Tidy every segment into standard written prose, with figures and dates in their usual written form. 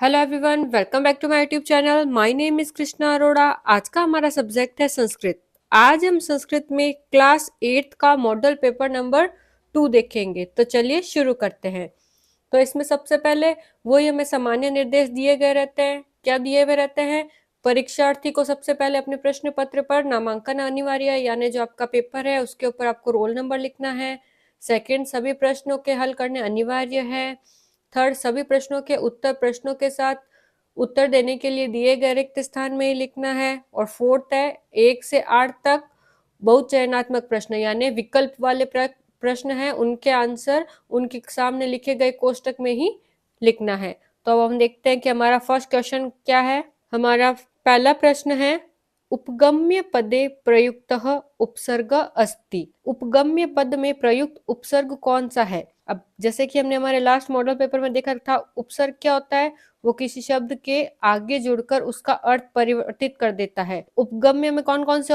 Hello everyone, welcome back to my YouTube channel. My name is Krishna Arora. आज का हमारा subject है संस्कृत। आज हम संस्कृत में क्लास 8 का मॉडल पेपर नंबर 2 देखेंगे। तो चलिए शुरू करते हैं। तो इसमें सबसे पहले वही हमें सामान्य निर्देश दिए गए रहते हैं। क्या दिए हुए रहते हैं? परीक्षार्थी को सबसे पहले अपने प्रश्न पत्र पर नामांकन अनिवार्य है, यानी जो आपका पेपर है उसके ऊपर आपको रोल नंबर लिखना है। सेकंड, सभी प्रश्नों के हल करने अनिवार्य है। थर्ड, सभी प्रश्नों के उत्तर प्रश्नों के साथ उत्तर देने के लिए दिए गए रिक्त स्थान में ही लिखना है। और फोर्थ है 1 से 8 तक बहुचयनात्मक प्रश्न यानी विकल्प वाले प्रश्न है, उनके आंसर उनके सामने लिखे गए कोष्टक में ही लिखना है। तो अब हम देखते हैं कि हमारा फर्स्ट क्वेश्चन क्या है। हमारा पहला प्रश्न है, उपगम्य पदे प्रयुक्तः उपसर्ग अस्ति। उपगम्य पद में प्रयुक्त उपसर्ग कौन सा है? अब जैसे कि हमने हमारे लास्ट मॉडल पेपर में देखा था, उपसर्ग क्या होता है? वो किसी शब्द के आगे जुड़कर उसका अर्थ परिवर्तित कर देता है। उपगम्य में कौन कौन से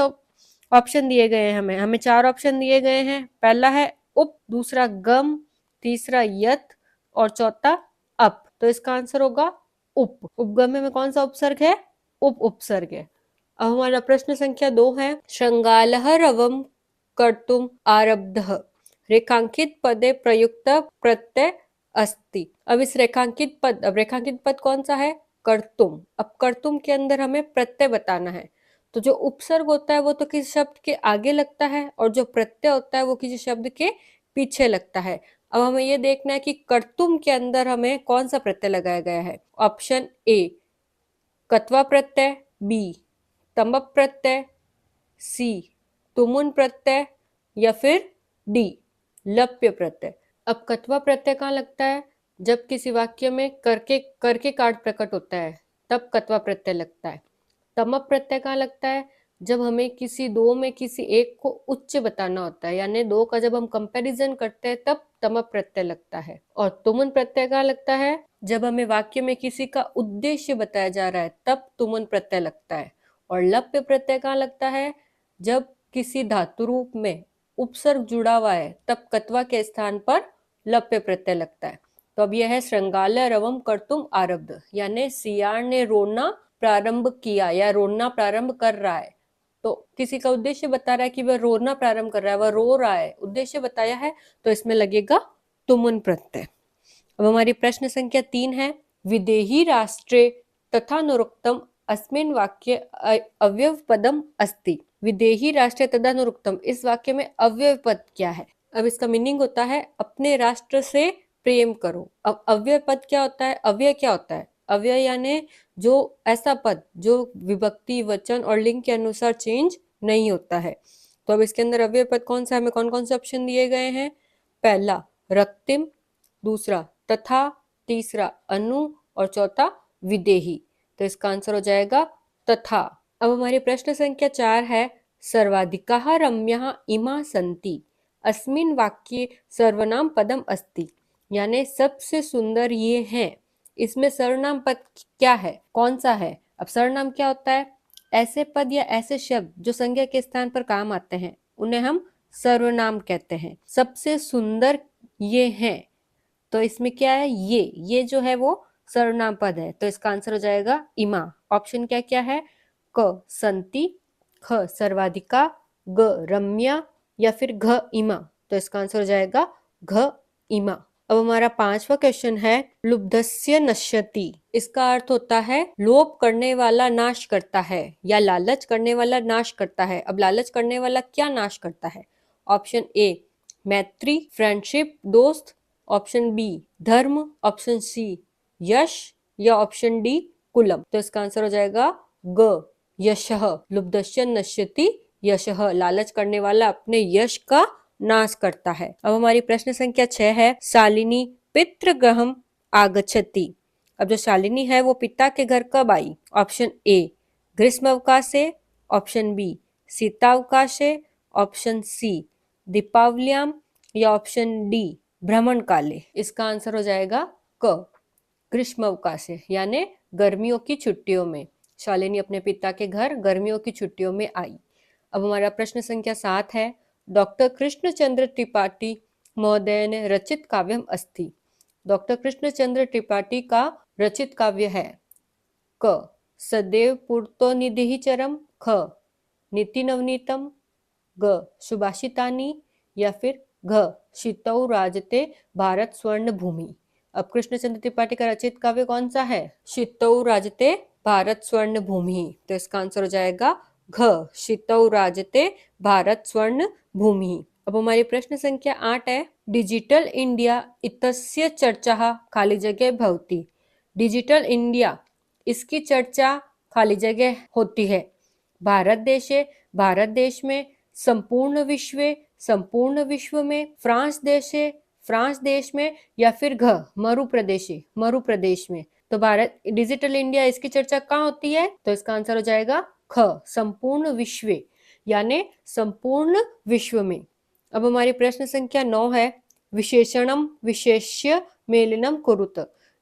ऑप्शन दिए गए हैं? हमें 4 ऑप्शन दिए गए हैं। पहला है उप, दूसरा गम, तीसरा यत और चौथा अप। तो इसका आंसर होगा उप। उपगम्य में कौन सा उपसर्ग है? उप उपसर्ग है। अब हमारा प्रश्न संख्या 2 है, श्रृंगालः रवम कर्तुम आरब्धः रेखांकित पदे प्रयुक्त प्रत्यय अस्ति। अब रेखांकित पद कौन सा है? कर्तुम। अब कर्तुम के अंदर हमें प्रत्यय बताना है। तो जो उपसर्ग होता है वो तो किसी शब्द के आगे लगता है और जो प्रत्यय होता है वो किसी शब्द के पीछे लगता है। अब हमें ये देखना है कि कर्तुम के अंदर हमें कौन सा प्रत्यय लगाया गया है। ऑप्शन ए कत्वा प्रत्यय, बी तमप प्रत्यय, सी तुमुन प्रत्यय या फिर डी लप्य प्रत्यय। अब कत्वा प्रत्यय कहाँ लगता है? जब किसी वाक्य में करके काट प्रकट होता है तब कत्वा प्रत्यय लगता है। तमप प्रत्यय कहाँ लगता है? जब हमें किसी दो में किसी एक को उच्च बताना होता है, यानी दो का जब हम कंपैरिजन करते हैं तब तमप प्रत्यय लगता है। और तुमुन प्रत्यय कहाँ लगता है? जब हमें वाक्य में किसी का उद्देश्य बताया जा रहा है तब तुमुन प्रत्यय लगता है। और लप्य प्रत्यय कहाँ लगता है? जब किसी धातु रूप में उपसर्ग जुड़ा हुआ है तब कत्वा के स्थान पर लप्य प्रत्यय लगता है। तो अब यह है श्रृंगालय रवम कर्तुम आरब्ध, यानी सियार ने रोना प्रारंभ किया या रोना प्रारंभ कर रहा है। तो किसी का उद्देश्य बता रहा है कि वह रोना प्रारंभ कर रहा है, वह रो रहा है, उद्देश्य बताया है, तो इसमें लगेगा तुमुन प्रत्यय। अब हमारी प्रश्न संख्या 3 है, विदेही राष्ट्रे तथानुरुक्तम अस्मिन् वाक्य अव्यव पदम अस्ति। विदेही राष्ट्र तदनुरुक्तम, इस वाक्य में अव्यय पद क्या है? अब इसका मीनिंग होता है अपने राष्ट्र से प्रेम करो। अब अव्यय पद क्या होता है? अव्यय क्या होता है? अव्यय यानी जो ऐसा पद जो विभक्ति, वचन और लिंग के अनुसार चेंज नहीं होता है। तो अब इसके अंदर अव्यय पद कौन सा है? हमें कौन कौन से ऑप्शन दिए गए हैं? पहला रक्तिम, दूसरा तथा, तीसरा अनु और चौथा विदेही। तो इसका आंसर हो जाएगा तथा। अब हमारी प्रश्न संख्या 4 है, सर्वाधिकाः रम्याः इमा सन्ति अस्मिन् वाक्ये सर्वनाम पदम अस्ति। यानी सबसे सुंदर ये हैं। इसमें सर्वनाम पद क्या है? कौन सा है? अब सर्वनाम क्या होता है? ऐसे पद या ऐसे शब्द जो संज्ञा के स्थान पर काम आते हैं उन्हें हम सर्वनाम कहते हैं। सबसे सुंदर ये हैं, तो इसमें क्या है? ये जो है वो सर्वनाम पद है। तो इसका आंसर हो जाएगा इमा। ऑप्शन क्या क्या है? क संति, ख सर्वाधिका, ग रम्या या फिर घ इमा। तो इसका आंसर हो जाएगा घ इमा। अब हमारा 5वां क्वेश्चन है, लुब्धस्य नश्यति। इसका अर्थ होता है लोभ करने वाला नाश करता है या लालच करने वाला नाश करता है। अब लालच करने वाला क्या नाश करता है? ऑप्शन ए मैत्री, फ्रेंडशिप, दोस्त, ऑप्शन बी धर्म, ऑप्शन सी यश या ऑप्शन डी कुलम। तो इसका आंसर हो जाएगा ग यशः। लुब्धस्य नश्यति यशः, लालच करने वाला अपने यश का नाश करता है। अब हमारी प्रश्न संख्या 6 है, शालिनी पितृगृहम आगच्छति। अब जो शालिनी है वो पिता के घर कब आई? ऑप्शन ए ग्रीष्म अवकाशे, ऑप्शन बी शीतावकाशे, ऑप्शन सी दीपावलियाम या ऑप्शन डी भ्रमण काले। इसका आंसर हो जाएगा क ग्रीष्म अवकाशे, यानी गर्मियों की छुट्टियों में शालिनी अपने पिता के घर गर्मियों की छुट्टियों में आई। अब हमारा प्रश्न संख्या 7 है, डॉक्टर कृष्णचंद्र त्रिपाठी महोदय ने रचित काव्यम अस्ति। डॉक्टर कृष्णचंद्र त्रिपाठी का रचित काव्य है? क सदैव पूर्तो निधिः चरम, ख नीति नवनीतम, ग सुभाषितानि या फिर घ शीतौ राजते भारत स्वर्ण भूमि। अब कृष्णचंद्र त्रिपाठी का रचित काव्य कौन सा है? शीतौ राजते भारत स्वर्ण भूमि। तो इसका आंसर हो जाएगा घ शीतौ राजते भारत स्वर्ण भूमि। अब हमारी प्रश्न संख्या 8 है, डिजिटल इंडिया इत्यस्य चर्चा खाली जगह भवति। डिजिटल इंडिया, इसकी चर्चा खाली जगह होती है। भारत देश में, संपूर्ण विश्व में, फ्रांस देश में या फिर घ मरु प्रदेश में। तो भारत डिजिटल इंडिया, इसकी चर्चा कहाँ होती है? तो इसका आंसर हो जाएगा ख संपूर्ण विश्व, यानी संपूर्ण विश्व में। अब हमारी प्रश्न संख्या 9 है, विशेषणम विशेष्य मेलनम कुरुत,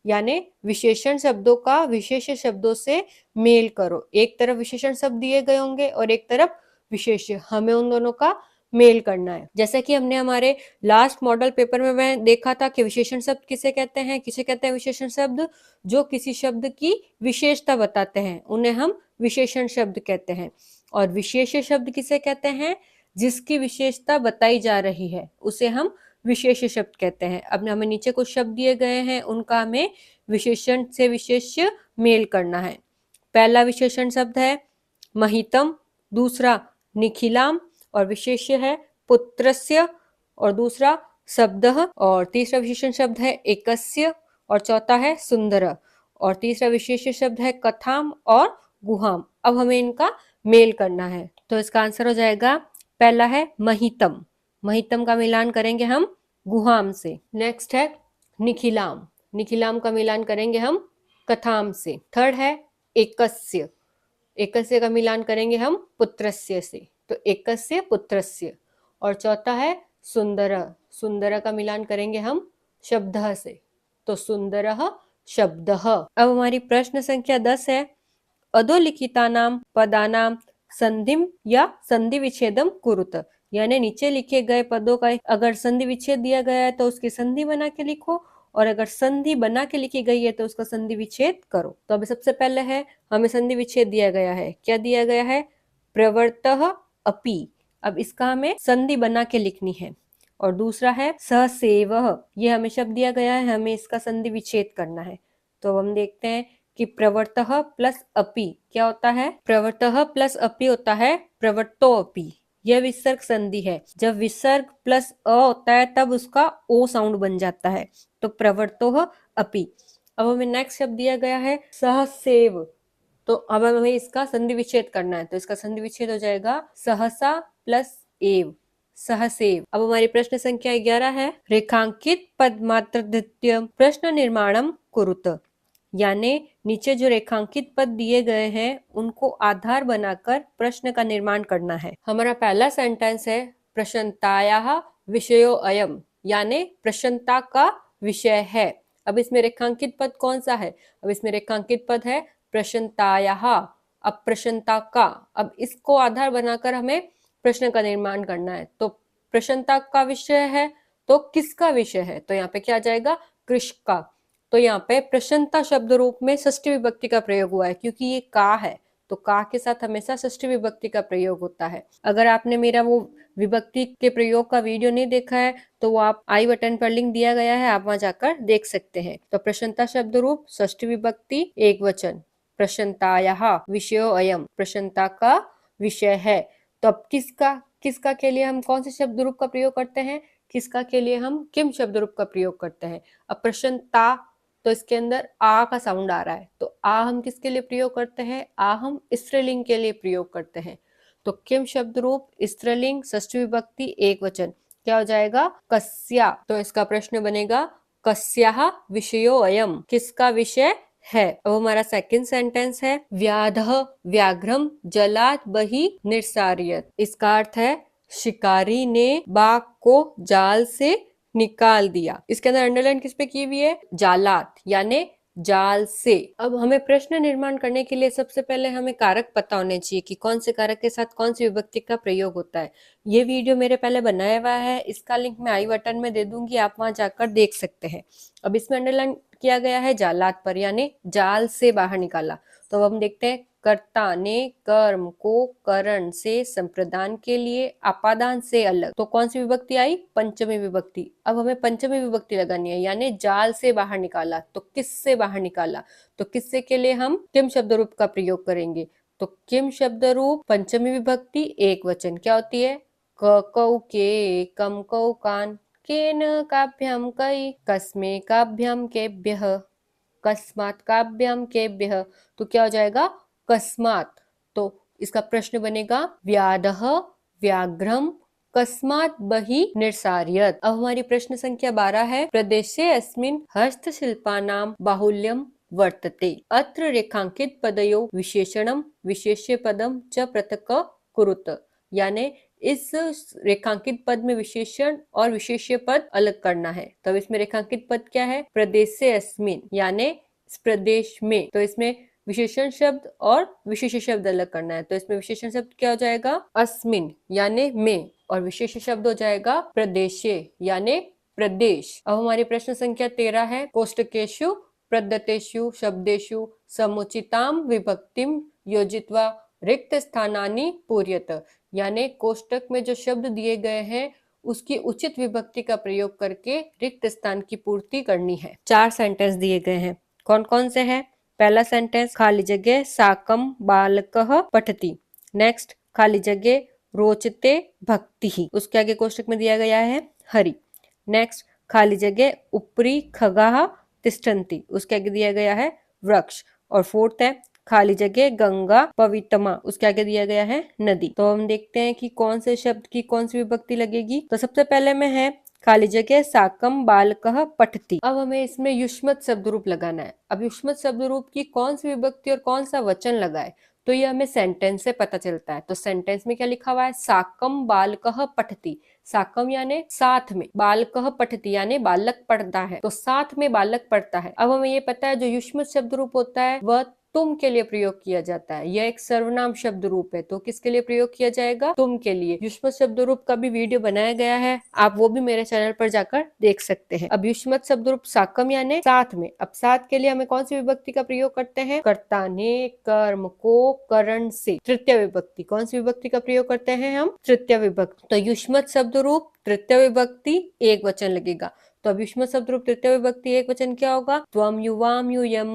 यानी विशेषण शब्दों का विशेष शब्दों से मेल करो। एक तरफ विशेषण शब्द दिए गए होंगे और एक तरफ विशेष्य, हमें उन दोनों का मेल करना है। जैसे कि हमने हमारे लास्ट मॉडल पेपर में मैं देखा था कि विशेषण शब्द किसे कहते हैं? विशेषण शब्द जो किसी शब्द की विशेषता बताते हैं, उन्हें हम विशेषण शब्द कहते हैं। और विशेष शब्द किसे कहते हैं? जिसकी विशेषता बताई जा रही है, उसे हम विशेष शब्द कहते हैं। अब हमें नीचे कुछ शब्द दिए गए हैं, उनका हमें विशेषण से विशेष्य मेल करना है। पहला विशेषण शब्द है महितम, दूसरा निखिलाम, और विशेष्य है पुत्रस्य, और दूसरा शब्दः, और तीसरा विशेषण शब्द है एकस्य, और चौथा है सुंदर, और तीसरा विशेष्य शब्द है कथाम और गुहाम। अब हमें इनका मेल करना है, तो इसका आंसर हो जाएगा, पहला है महितम, महितम का मिलान करेंगे हम गुहाम से। नेक्स्ट है निखिलाम, निखिलाम का मिलान करेंगे हम कथाम से। थर्ड है एकस्य, एकस्य का मिलान करेंगे हम पुत्रस्य से, तो एकस्य पुत्रस्य। और चौथा है सुंदर, सुंदर का मिलान करेंगे हम शब्दः से, तो सुंदरः शब्दः। अब हमारी प्रश्न संख्या 10 है, अधोलिखितानां पदानां संधिम या संधि विच्छेदम कुरुत, यानी नीचे लिखे गए पदों का अगर संधि विच्छेद दिया गया है तो उसकी संधि बना के लिखो, और अगर संधि बना के लिखी गई है तो उसका संधि विच्छेद करो। तो अभी सबसे पहले है, हमें संधि विच्छेद दिया गया है। क्या दिया गया है? प्रवर्तः अपि। अब इसका हमें संधि बना के लिखनी है। और दूसरा है सहसेवः, ये हमें शब्द दिया गया है, हमें इसका संधि विच्छेद करना है। तो हम देखते हैं कि प्रवर्तः प्लस अपि क्या होता है? प्रवर्तः प्लस अपि होता है प्रवर्तो अपि। यह विसर्ग संधि है। जब विसर्ग प्लस अ होता है तब उसका ओ साउंड बन जाता है, तो प्रवर्तोः अपि। अब हमें नेक्स्ट शब्द दिया गया है सहसेव, तो अब हमें इसका संधि विच्छेद करना है, तो इसका संधि विच्छेद हो जाएगा सहसा प्लस एव, सहसेव। अब हमारी प्रश्न संख्या 11 है, रेखांकित पद मात्र द्वितीय प्रश्न निर्माणम कुरुत, यानी नीचे जो रेखांकित पद दिए गए हैं उनको आधार बनाकर प्रश्न का निर्माण करना है। हमारा पहला सेंटेंस है, प्रश्नतायाः विषयो अयम, यानी प्रश्नता का विषय है। अब इसमें रेखांकित पद कौन सा है? अब इसमें रेखांकित पद है प्रश्नतायाः, अब प्रश्नता का, अब इसको आधार बनाकर हमें प्रश्न का निर्माण करना है। तो प्रश्नता का विषय है, तो किसका विषय है? तो यहाँ पे क्या आ जाएगा? कृष्ण का। तो यहाँ पे प्रश्नता शब्द रूप में षष्ठी विभक्ति का प्रयोग हुआ है, क्योंकि ये का है, तो का के साथ हमेशा षष्ठी विभक्ति का प्रयोग होता है। अगर आपने मेरा वो विभक्ति के प्रयोग का वीडियो नहीं देखा है तो वो आप आई बटन पर लिंक दिया गया है, आप वहां जाकर देख सकते हैं। तो प्रश्नता शब्द रूप षष्ठी विभक्ति एक वचन, प्रश्नतायाः विषयो अयम, प्रश्नता का विषय है। तो अब किसका के लिए हम कौन से शब्द रूप का प्रयोग करते हैं? किसका के लिए हम किम शब्द रूप का प्रयोग करते हैं? अब प्रश्नता, तो इसके अंदर आ का साउंड आ रहा है, तो आ हम किसके लिए प्रयोग करते हैं? आ हम स्त्रीलिंग के लिए प्रयोग करते हैं। तो किम शब्द रूप स्त्रीलिंग षष्ठी विभक्ति एक वचन क्या हो जाएगा? कस्या। तो इसका प्रश्न बनेगा कस्याः विषयो अयम, किसका विषय है। अब हमारा सेकंड सेंटेंस है, व्याधः व्याघ्रम जलाद बहि निर्सार्यत, इसका अर्थ है शिकारी ने बाघ को जाल से निकाल दिया। इसके अंदर अंडरलाइन किस पे की हुई है? जालात, यानी जाल से। अब हमें प्रश्न निर्माण करने के लिए सबसे पहले हमें कारक पता होने चाहिए कि कौन से कारक के साथ कौन सी विभक्ति का प्रयोग होता है। ये वीडियो मेरे पहले बनाया हुआ है, इसका लिंक मैं आई बटन में दे दूंगी, आप वहां जाकर देख सकते हैं। अब इसमें अंडरलाइन किया गया है जालात पर, यानी जाल से बाहर निकाला। तो अब हम देखते हैं, कर्ता ने कर्म को करण से संप्रदान के लिए अपादान से अलग, तो कौन सी विभक्ति आई? पंचमी विभक्ति। अब हमें पंचमी विभक्ति लगानी है, यानी जाल से बाहर निकाला, तो किससे बाहर निकाला? तो किससे के लिए हम किम शब्द रूप का प्रयोग करेंगे। तो किम शब्द रूप पंचमी विभक्ति एक वचन क्या होती है? क कौ के, कम कौ कान, केन काभ्याम कई, कस्मे काभ्याम केभ्यः, कस्मात् काभ्याम केभ्यः। तो क्या हो जाएगा? कस्मात्। तो इसका प्रश्न बनेगा व्याधः व्याघ्रम कस्मात् बहि निर्सार्यत्। अब हमारी प्रश्न संख्या 12 है, प्रदेशे अस्मिन् हस्तशिल्पानां बाहुल्यं वर्तते, अत्र रेखांकित पदयोः विशेषणं विशेष्य पदम च पृथक् कुरुत। यानी इस रेखांकित पद में विशेषण और विशेष्य पद अलग करना है। तब इसमें रेखांकित पद क्या है? प्रदेशे अस्मिन्, यानी इस प्रदेश में। तो इसमें विशेषण शब्द और विशेष शब्द अलग करना है। तो इसमें विशेषण शब्द क्या हो जाएगा? अस्मिन् यानी में, और विशेष शब्द हो जाएगा प्रदेशे यानी प्रदेश। अब हमारी प्रश्न संख्या 13 है, कोष्टकेषु प्रदत्तेषु शब्देषु समुचितां विभक्तिं योजित्वा रिक्त स्थानानि पूर्यत। यानी कोष्टक में जो शब्द दिए गए हैं उसकी उचित विभक्ति का प्रयोग करके रिक्त स्थान की पूर्ति करनी है। 4 सेंटेंस दिए गए हैं, कौन कौन से हैं? पहला सेंटेंस, खाली जगह साकम बालकः पठति। नेक्स्ट, खाली जगह रोचते भक्ति, उसके आगे कोष्टक में दिया गया है हरि। नेक्स्ट, खाली जगह उपरी खगाः तिष्ठन्ति, उसके आगे दिया गया है वृक्ष। और फोर्थ है, खाली जगह गंगा पवित्रमा, उसके आगे दिया गया है नदी। तो हम देखते हैं कि कौन से शब्द की कौन सी विभक्ति लगेगी। तो सबसे पहले में है खाली जगह साकम बालकः पठति। अब हमें इसमें युष्मत शब्द रूप लगाना है। अब युष्मत शब्द रूप की कौन सी विभक्ति और कौन सा वचन लगाए, तो ये हमें सेंटेंस से पता चलता है। तो सेंटेंस में क्या लिखा हुआ है? साकम बालकः पठति। साकम यानी साथ में, बालकः पठति यानी बालक पढ़ता है, तो साथ में बालक पढ़ता है। अब हमें ये पता है जो युष्मत शब्द रूप होता है वह तुम के लिए प्रयोग किया जाता है। यह एक सर्वनाम शब्द रूप है, तो किसके लिए प्रयोग किया जाएगा? तुम के लिए। युष्मत शब्द रूप का भी वीडियो बनाया गया है, आप वो भी मेरे चैनल पर जाकर देख सकते हैं। अब युष्मत शब्द रूप साकम यानी साथ में। अब साथ के लिए हमें कौन सी विभक्ति का प्रयोग करते हैं? कर्ता ने कर्म को करण से, तृतीय विभक्ति। कौन सी विभक्ति का प्रयोग करते हैं हम? तृतीय विभक्ति। तो युष्मत शब्द रूप तृतीय विभक्ति एक वचन लगेगा। तो अब युष्मत शब्द रूप तृतीय विभक्ति एक वचन क्या होगा? त्वम युवाम यूयम,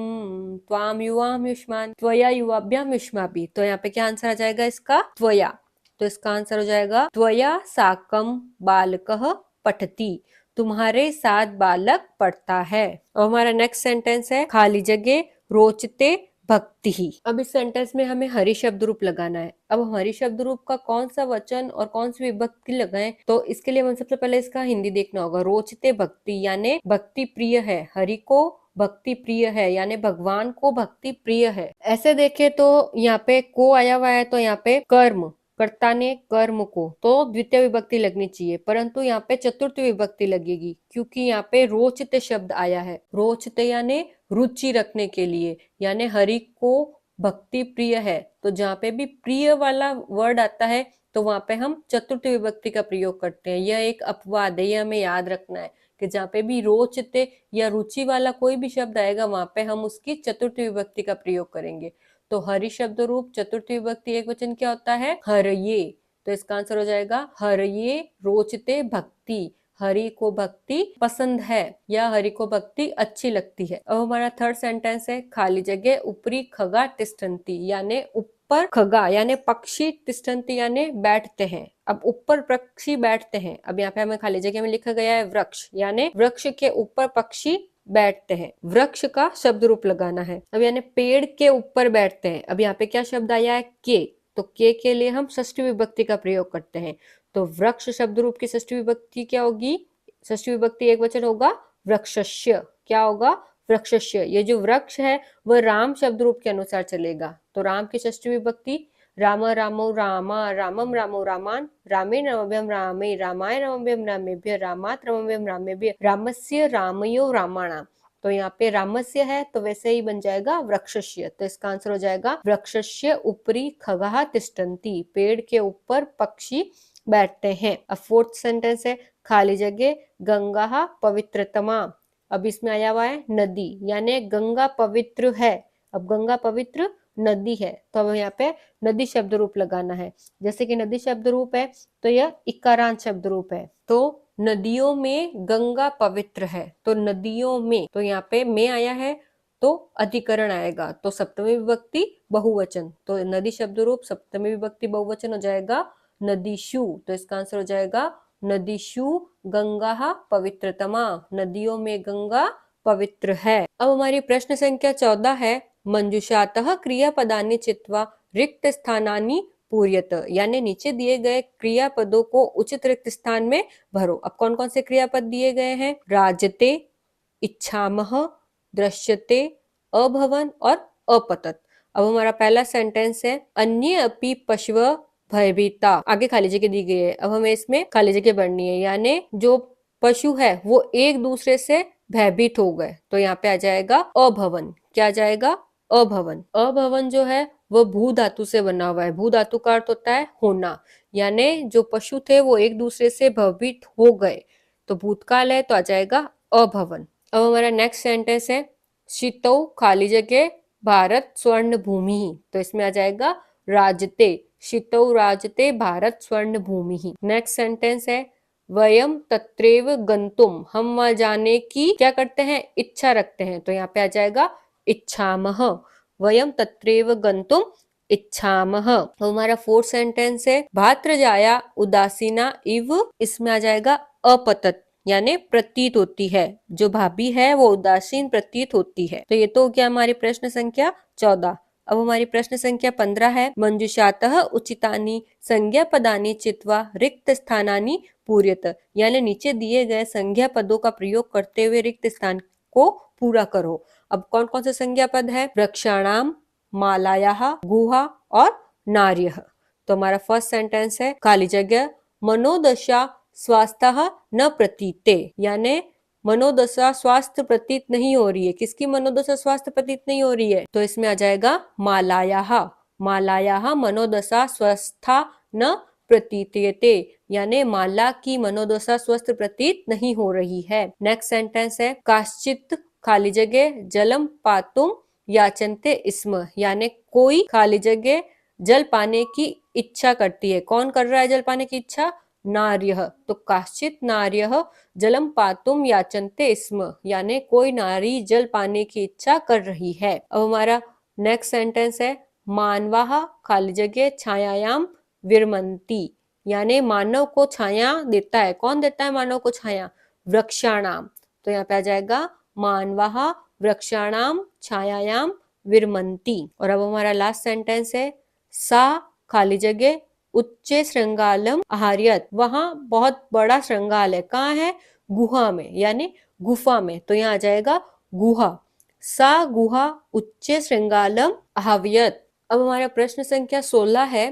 त्वाम युवाम युष्मान, त्वया युवाभ्याम युष्माभि। तो यहाँ पे क्या आंसर आ जाएगा इसका? त्वया। तो इसका आंसर हो जाएगा त्वया साकम बालकः पठति, तुम्हारे साथ बालक पढ़ता है। और हमारा नेक्स्ट सेंटेंस है, खाली जगह रोचते भक्ति ही। अब इस सेंटेंस में हमें हरि शब्द रूप लगाना है। अब हरि शब्द रूप का कौन सा वचन और कौन सी विभक्ति लगाएं, तो इसके लिए हमें सबसे पहले इसका हिंदी देखना होगा। रोचते भक्ति यानी भक्ति प्रिय है, हरि को भक्ति प्रिय है यानी भगवान को भक्ति प्रिय है। ऐसे देखे तो यहाँ पे को आया हुआ है, तो यहाँ पे कर्म, कर्ता ने कर्म को, तो द्वितीय विभक्ति लगनी चाहिए, परंतु यहाँ पे चतुर्थ विभक्ति लगेगी क्योंकि यहाँ पे रोचते शब्द आया है। रोचते यानी रुचि रखने के लिए, यानी हरि को भक्ति प्रिय है। तो जहाँ पे भी प्रिय वाला वर्ड आता है तो वहां पे हम चतुर्थ विभक्ति का प्रयोग करते हैं। यह एक अपवाद है, यह हमें याद रखना है कि जहाँ पे भी रोचते या रुचि वाला कोई भी शब्द आएगा वहां पे हम उसकी चतुर्थ विभक्ति का प्रयोग करेंगे। तो हरि शब्द रूप चतुर्थ विभक्ति एक वचन क्या होता है? हरये। तो इसका आंसर हो जाएगा हरये रोचते भक्ति, हरि को भक्ति पसंद है या हरि को भक्ति अच्छी लगती है। अब हमारा थर्ड सेंटेंस है, खाली जगह ऊपरी खगा तिष्ठन्ति, यानी ऊपर खगा यानी पक्षी, तिष्ठन्ति यानी बैठते हैं। अब ऊपर पक्षी बैठते हैं। अब यहाँ पे हमें खाली जगह में लिखा गया है वृक्ष, यानी वृक्ष के ऊपर पक्षी बैठते हैं। वृक्ष का शब्द रूप लगाना है। अब यानी पेड़ के ऊपर बैठते हैं। अब यहाँ पे क्या शब्द आया है? के, तो के लिए हम षष्ठी विभक्ति का प्रयोग करते हैं। तो वृक्ष शब्द रूप की षष्ठी विभक्ति क्या होगी? षष्ठी विभक्ति एक वचन होगा वृक्षस्य। क्या होगा? वृक्षस्य। ये जो वृक्ष है वह राम शब्द रूप के अनुसार चलेगा। तो राम की षष्ठी विभक्ति राम रामो रामा रामम रामो रामान रामे रमभ्यम रामे रामाय रमभ्यम रामेभ्य रामात रमभ्यम रामेभ्य रामस्य रामयो रामाणाम। तो यहाँ पे रामस्य है तो वैसे ही बन जाएगा वृक्षस्य। तो इसका आंसर हो जाएगा वृक्षस्य उपरि खगाः तिष्ठन्ति, पेड़ के ऊपर पक्षी बैठते हैं। अब फोर्थ सेंटेंस है खाली जगह गंगा पवित्रतमा। अब इसमें आया हुआ है नदी, यानी गंगा पवित्र है। अब गंगा पवित्र नदी है तो अब यहाँ पे नदी शब्द रूप लगाना है। जैसे कि नदी शब्द रूप है तो यह इकारांत शब्द रूप है, तो नदियों में गंगा पवित्र है। तो नदियों में, तो यहाँ पे में आया है तो अधिकरण आएगा, तो सप्तमी विभक्ति बहुवचन, तो नदी शब्द रूप सप्तमी विभक्ति बहुवचन हो जाएगा नदीषु। तो इसका आंसर हो जाएगा नदीषु गंगा पवित्रतमा, नदियों में गंगा पवित्र है। अब हमारी प्रश्न संख्या 14 है मंजुषातः क्रियापदानि चित्वा रिक्त स्थानानि पूर्यत, यानी नीचे दिए गए क्रियापदों को उचित रिक्त स्थान में भरो। अब कौन कौन से क्रियापद दिए गए हैं? राजते, इच्छामः, दृश्यते, अभवन और अपतत। अब हमारा पहला सेंटेंस है अन्य अपि पशव भयभीता, आगे खाली जगह दी गई है। अब हमें इसमें खाली जगह बढ़नी है, यानी जो पशु है वो एक दूसरे से भयभीत हो गए, तो यहाँ पे आ जाएगा अभवन। क्या आ जाएगा? अभवन। अभवन जो है वो भू धातु से बना हुआ है। भू धातु का अर्थ होता है होना, यानी जो पशु थे वो एक दूसरे से भयभीत हो गए, तो भूतकाल है तो आ जाएगा अभवन। अब हमारा नेक्स्ट सेंटेंस है शीतौ खाली जगह भारत स्वर्ण भूमि, तो इसमें आ जाएगा राजते, शीतौ राजते भारत स्वर्ण भूमि। नेक्स्ट सेंटेंस है वयम तत्रैव गंतुम, हम वहां जाने की क्या करते हैं? इच्छा रखते हैं, तो यहाँ पे आ जाएगा इच्छामः, वयम तत्रैव गंतुम इच्छामः। तो हमारा फोर्थ सेंटेंस है भात्रजाया उदासीना इव, इसमें आ जाएगा अपतत, यानी प्रतीत होती है, जो भाभी है वो उदासीन प्रतीत होती है। तो ये तो क्या हमारी प्रश्न संख्या 14। अब हमारी प्रश्न संख्या 15 है मंजुषातः उचितानि संज्ञा पदानि चित्वा रिक्त स्थानानि पूर्यत, यानी नीचे दिए गए संज्ञा पदों का प्रयोग करते हुए रिक्त स्थान को पूरा करो। अब कौन कौन से संज्ञा पद है? वृक्षाणाम, मालायाः, गुहा और नार्यः। तो हमारा फर्स्ट सेंटेंस है खाली जगह मनोदशा स्वास्थ्य न प्रतीते, यानी मनोदशा स्वास्थ्य प्रतीत नहीं हो रही है। किसकी मनोदशा स्वास्थ्य प्रतीत नहीं हो रही है? तो इसमें आ जाएगा मालायाः, मालायाः मनोदशा स्वस्था न प्रतीयते, यानी माला की मनोदशा स्वस्थ प्रतीत नहीं हो रही है। नेक्स्ट सेंटेंस है काश्चित खाली जगह जलम पातुम याचन्ते स्म, यानी कोई खाली जगह जल पाने की इच्छा करती है। कौन कर रहा है जल पाने की इच्छा? नार्यः। तो काश्चित नार्यः जलम पातुम याचन्ते स्म, यानी कोई नारी जल पाने की इच्छा कर रही है। अब हमारा नेक्स्ट सेंटेंस है मानवाः खाली जगह छायायाम विरमन्ति, यानी मानव को छाया देता है। कौन देता है मानव को छाया? वृक्षाणाम। तो यहाँ पे आ जाएगा मानवाः वृक्षाणाम छायायाम विरमन्ति। और अब हमारा लास्ट सेंटेंस है सा खाली जगह उच्चे श्रृंगालम आहार्यत, वहां बहुत बड़ा श्रृंगाल है। कहाँ है? गुहा में, यानी गुफा में, तो यहाँ आ जाएगा गुहा। सा गुहा उच्चे श्रृंगालम आहार्यत। अब हमारा प्रश्न संख्या 16 है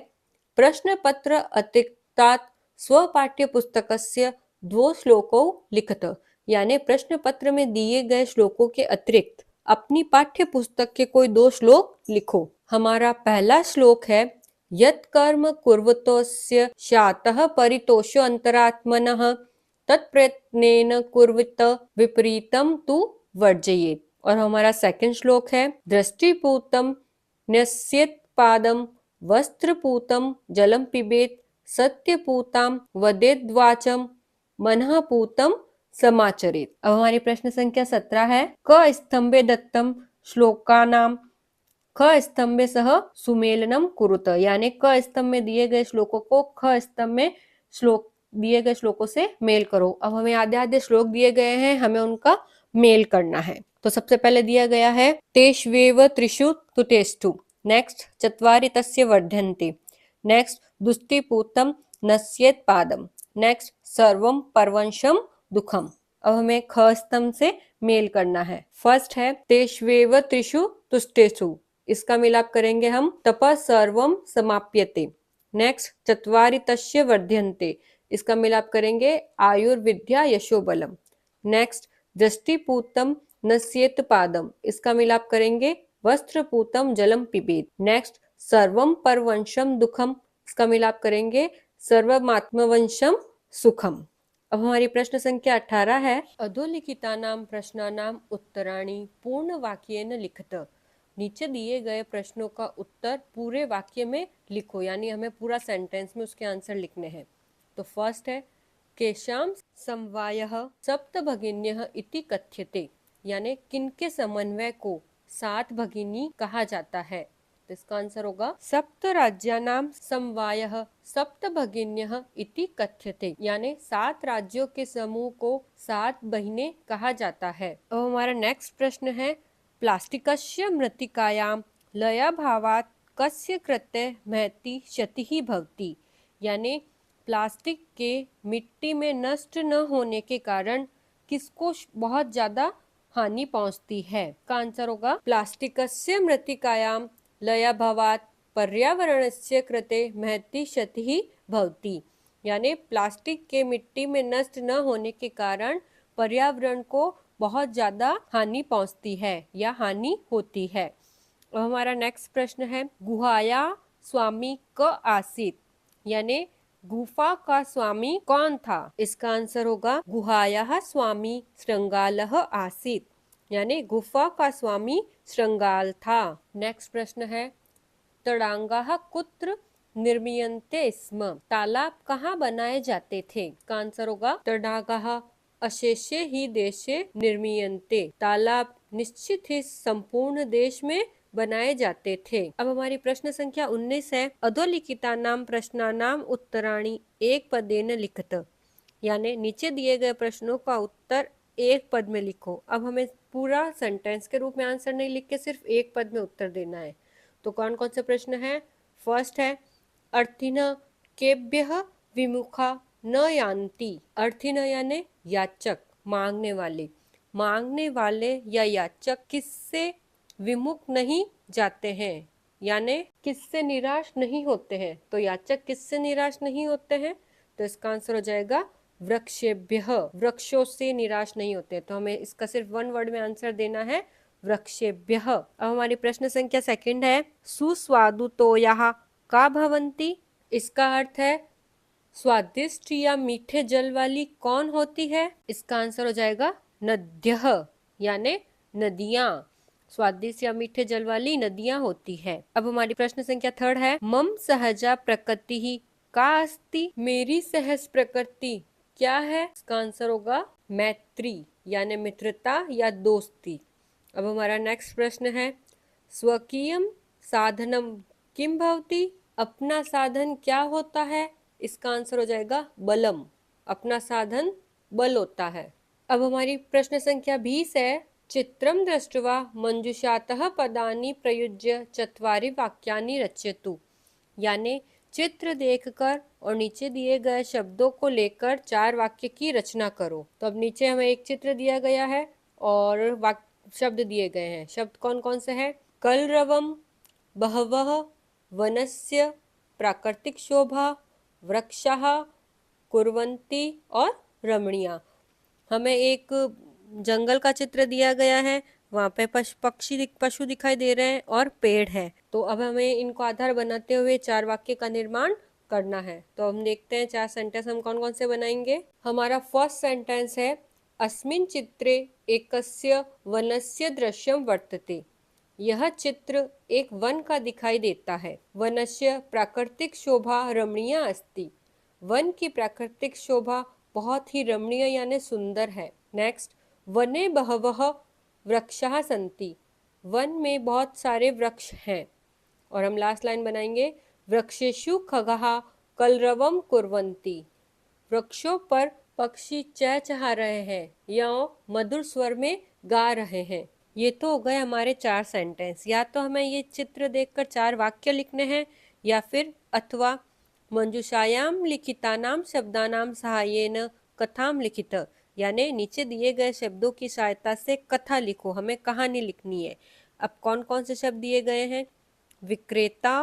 प्रश्न पत्र अतिरिक्तात् स्वपाठ्य पुस्तकस्य 2 श्लोकौ लिखत, यानी प्रश्न पत्र में दिए गए श्लोकों के अतिरिक्त अपनी पाठ्य पुस्तक के कोई 2 श्लोक लिखो। हमारा पहला श्लोक है यत् कर्म कुर्वतोस्य शातः परितोषो अंतरात्मनः तत्प्रयत्नेन कुर्वत विपरीतम तु वर्जयेत्। और हमारा सेकंड श्लोक है दृष्टिपूतम न्यस्येत् पादम वस्त्रपूतम जलम पिबेत सत्यपूताम वदेद्वाचम मनःपूतम समाचरेत। अब हमारी प्रश्न संख्या 17 है क स्तंभे दत्तम श्लोकानाम ख स्तंभे सह सुमेलनम कुरुत, यानी क स्तंभ में दिए गए श्लोकों को ख स्तंभ में श्लोक दिए गए श्लोकों से मेल करो। अब हमें आधे आधे श्लोक दिए गए हैं, हमें उनका मेल करना है। तो सबसे पहले दिया गया है तेष्वेव त्रिषु तुतेष्टु, नेक्स्ट चत्वारि तस्य वर्धन्ते, नेक्स्ट दुष्टिपूतम नश्येत् पादम, नेक्स्ट सर्वम परवंशम दुखम। अब हमें ख स्तंभ से मेल करना है। फर्स्ट है तेष्वेव त्रिषु तुष्टेषु, इसका मिलाप करेंगे हम तपः सर्वम समाप्यते। नेक्स्ट चत्वारि तस्य वर्ध्यन्ते, इसका मिलाप करेंगे आयुर्विद्या यशो बलम। नेक्स्ट दृष्टिपूतम नश्येत पादम, इसका मिलाप करेंगे वस्त्रपूतम जलम पिबेत। नेक्स्ट, सर्वम परवंशम दुखम, इसका मिलाप करेंगे सर्वमात्मवंशम सुखम। अब हमारी प्रश्न संख्या 18 है, अधोलिखितानाम प्रश्नानाम उत्तराणि पूर्ण वाक्येन लिखत। नीचे दिए गए प्रश्नों का उत्तर पूरे वाक्य में लिखो, यानी हमें पूरा सेंटेंस में उसके आंसर लिखने हैं। तो फर्स्ट है, केशाम समवायः सप्त भगिन्यः इति कथ्यते, यानी किनके समन्वय को सात भगिनी कहा जाता है। तो इसका आंसर होगा सप्त राज्यानाम समवायः सप्त भगिन्यः इति कथ्यते, यानी सात राज्यों के समूह को सात बहिनें कहा जाता है। अब हमारा नेक्स्ट प्रश्न है, प्लास्टिकस्य मृत्तिकायां लयाभावात् कस्य कृते महती क्षतिः भवति, यानी प्लास्टिक के मिट्टी में नष्ट न होने के कारण किसको बहुत ज्यादा हानि पहुंचती है। का आंसर होगा प्लास्टिकस्य मृत्तिकायां लयाभावात् पर्यावरणस्य कृते महती क्षतिः भवति, यानी प्लास्टिक के मिट्टी में नष्ट न होने के कारण पर्यावरण को बहुत ज्यादा हानि पहुंचती है या हानि होती है। अब हमारा नेक्स्ट प्रश्न है, गुहाया स्वामी क आसीत, यानी गुफा का स्वामी कौन था। इसका आंसर होगा गुहाया स्वामी श्रृंगालः आसीत, यानी गुफा का स्वामी श्रृंगाल था। नेक्स्ट प्रश्न है, तड़ांगाः कुत्र निर्मीयन्ते स्म, तालाब कहाँ बनाए जाते थे। इसका आंसर होगा तड़ागाः अशेषे ही देशे निर्मीयन्ते, तालाब निश्चित ही संपूर्ण देश में बनाए जाते थे। अब हमारी प्रश्न संख्या 19 है, अधोलिखितानाम प्रश्नानाम उत्तराणि एक पदेन लिखत, यानी नीचे दिए गए प्रश्नों का उत्तर एक पद में लिखो। अब हमें पूरा सेंटेंस के रूप में आंसर नहीं लिख के सिर्फ एक पद में उत्तर देना है। तो कौन कौन से प्रश्न है, फर्स्ट है, अर्थिन केभ्यः विमुखा न यान्ति, अर्थिन यानी याचक मांगने वाले या याचक किससे विमुख नहीं जाते हैं, यानी किससे निराश नहीं होते हैं। तो याचक किससे निराश नहीं होते हैं, तो इसका आंसर हो जाएगा वृक्षेभ्यः, वृक्षों से निराश नहीं होते। तो हमें इसका सिर्फ वन वर्ड में आंसर देना है वृक्षेभ्यः। अब हमारी प्रश्न संख्या सेकंड है, सुस्वादुतोयाः का भवन्ति, इसका अर्थ है स्वादिष्ट या मीठे जल वाली कौन होती है। इसका आंसर हो जाएगा नद्यः, यानी नदियां, स्वादिष्ट या मीठे जल वाली नदियां होती है। अब हमारी प्रश्न संख्या थर्ड है, मम सहजा प्रकृति ही का अस्ति, मेरी सहज प्रकृति क्या है। इसका आंसर होगा मैत्री, यानी मित्रता या दोस्ती। अब हमारा नेक्स्ट प्रश्न है, स्वकीयम साधनम किम भवति, अपना साधन क्या होता है। इसका आंसर हो जाएगा बलम, अपना साधन बल होता है। अब हमारी प्रश्न संख्या 20 है, चित्रम दृष्ट्वा मंजुषातः पदानि प्रयुज्य चत्वारि वाक्यानि रचयतु, यानी चित्र देखकर और नीचे दिए गए शब्दों को लेकर 4 वाक्य की रचना करो। तो अब नीचे हमें एक चित्र दिया गया है और शब्द दिए गए हैं। शब्द कौन कौन से हैं, कलरवम, बहवः, वनस्य, प्राकृतिक शोभा, वृक्षः, कुर्वन्ति और रमणीया। हमें एक जंगल का चित्र दिया गया है, वहाँ पे पशु दिखाई दे रहे हैं और पेड़ है। तो अब हमें इनको आधार बनाते हुए 4 वाक्य का निर्माण करना है। तो हम देखते हैं 4 सेंटेंस हम कौन कौन से बनाएंगे। हमारा फर्स्ट सेंटेंस है, अस्मिन् चित्रे एकस्य वनस्य दृश्यम वर्तते, यह चित्र एक वन का दिखाई देता है। वनस्य प्राकृतिक शोभा रमणीया अस्ति, वन की प्राकृतिक शोभा बहुत ही रमणीय यानी सुंदर है। नेक्स्ट, वने बहवः वृक्षाः सन्ति, वन में बहुत सारे वृक्ष हैं। और हम लास्ट लाइन बनाएंगे, वृक्षेषु खगाः कलरवम कुर्वन्ति, वृक्षों पर पक्षी चहचहा रहे हैं या मधुर स्वर में गा रहे हैं। ये तो हो गए हमारे 4 सेंटेंस। या तो हमें ये चित्र देखकर 4 वाक्य लिखने हैं या फिर अथवा मंजुषायाम लिखितानाम शब्दानाम सहायेन कथाम लिखित, यानी नीचे दिए गए शब्दों की सहायता से कथा लिखो, हमें कहानी लिखनी है। अब कौन कौन से शब्द दिए गए हैं, विक्रेता,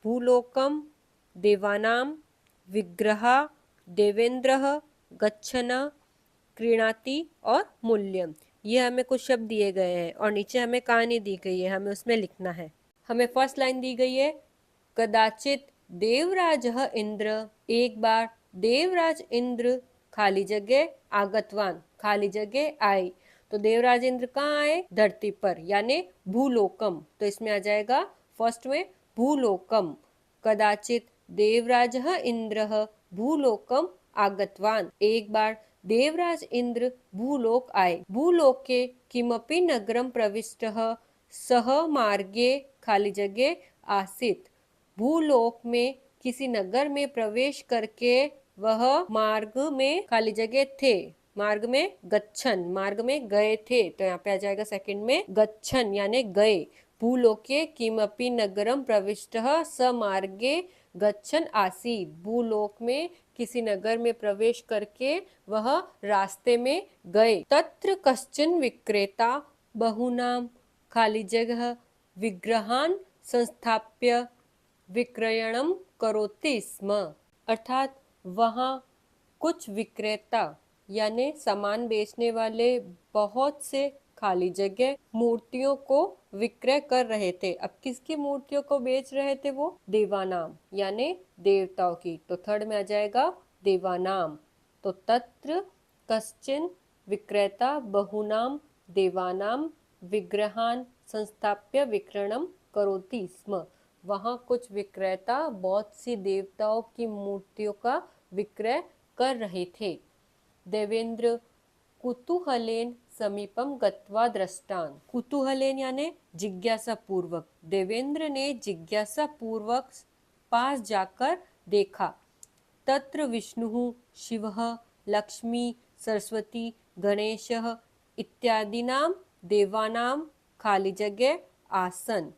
भूलोकम, देवानाम, विग्रह, देवेंद्र, गच्छन, क्रीणाति और मूल्यम। ये हमें कुछ शब्द दिए गए हैं और नीचे हमें कहानी दी गई है, हमें उसमें लिखना है। हमें फर्स्ट लाइन दी गई है, कदाचित देवराज इंद्र, एक बार देवराज इंद्र खाली जगह आगतवान, खाली जगह आए। तो देवराज इंद्र कहाँ आए? धरती पर, यानी भूलोकम। तो इसमें आ जाएगा फर्स्ट में भूलोकम। कदाचित देवराज इंद्र भूलोकम आगतवान, एक बार देवराज इंद्र भूलोक आए। भूलोके किमपि नगरम प्रविष्टः सह मार्गे खाली जगह आसीत। भूलोक में किसी नगर में प्रवेश करके वह मार्ग में खाली जगह थे, मार्ग में गच्छन, मार्ग में गए थे। तो यहाँ पे आ जाएगा सेकंड में गच्छन यानी गए। भूलोके किमपि नगरम प्रविष्टः स मार्गे गच्छन आसीत। भूलोक में किसी नगर में प्रवेश करके वह रास्ते में गए। तत्र कश्चन विक्रेता बहुनाम खाली जगह विग्रहान संस्थाप्य विक्रयणम करोति स्म। अर्थात वहाँ कुछ विक्रेता यानी सामान बेचने वाले बहुत से खाली जगह मूर्तियों को विक्रय कर रहे थे। अब किसकी मूर्तियों को बेच रहे थे? वो देवानाम यानी देवताओं की। तो थर्ड में आ जाएगा देवानाम। तो तत्र कश्चिन विक्रेता बहुनाम देवानाम विग्रहान संस्थाप्य विक्रयणम करोति स्म। वहाँ कुछ विक्रेता बहुत सी देवताओं की मूर्तियों का विक्रय कर रहे थे। देवेंद्र कुतूहलेन समीपम गत्वा दृष्टान। कुतूहलेन यानी जिज्ञासा पूर्वक। देवेंद्र ने जिज्ञासा पूर्वक पास जाकर देखा। तत्र विष्णु शिवः लक्ष्मी सरस्वती गणेशः इत्यादिनां देवानां खाली जगह आसन।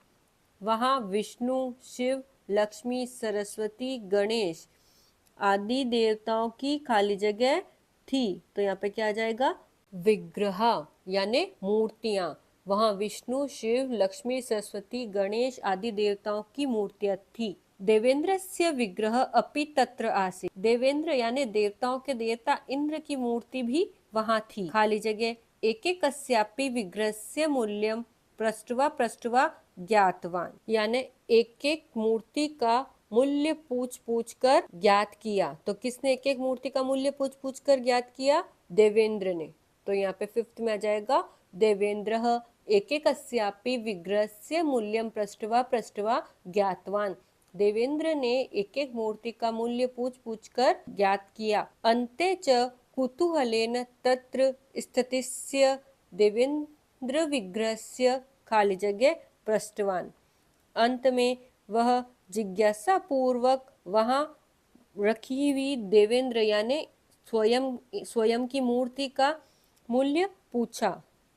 वहाँ विष्णु शिव लक्ष्मी सरस्वती गणेश आदि देवताओं की खाली जगह थी। तो यहाँ पे क्या आ जाएगा? विग्रह यानी मूर्तियां। वहाँ विष्णु शिव लक्ष्मी सरस्वती गणेश आदि देवताओं की मूर्तियां थी। देवेंद्रस्य विग्रह अपि तत्र आसीत्। देवेंद्र यानी देवताओं के देवता इंद्र की मूर्ति भी वहाँ थी। खाली जगह एकैकस्यापि विग्रहस्य मूल्यं पृष्ट्वा ज्ञातवान, यानी एक एक मूर्ति का मूल्य पूछ पूछ कर ज्ञात किया। तो किसने एक एक मूर्ति का मूल्य पूछ पूछ कर ज्ञात किया? देवेंद्र ने। तो यहाँ पे फिफ्थ में आ जाएगा देवेंद्र एकैकस्यापि विग्रहस्य मूल्यं पृष्ट्वा ज्ञातवान। देवेंद्र ने एक एक मूर्ति का मूल्य पूछ पूछ कर ज्ञात किया। अन्ते च कुतूहलेन तत्र स्थितस्य देवेंद्र विग्रहस्य खाली जगह पृष्ठवान। अंत में वह जिज्ञासा पूर्वक वहां रखी हुई देवेंद्र यानी स्वयं की मूर्ति का मूल्य पूछा।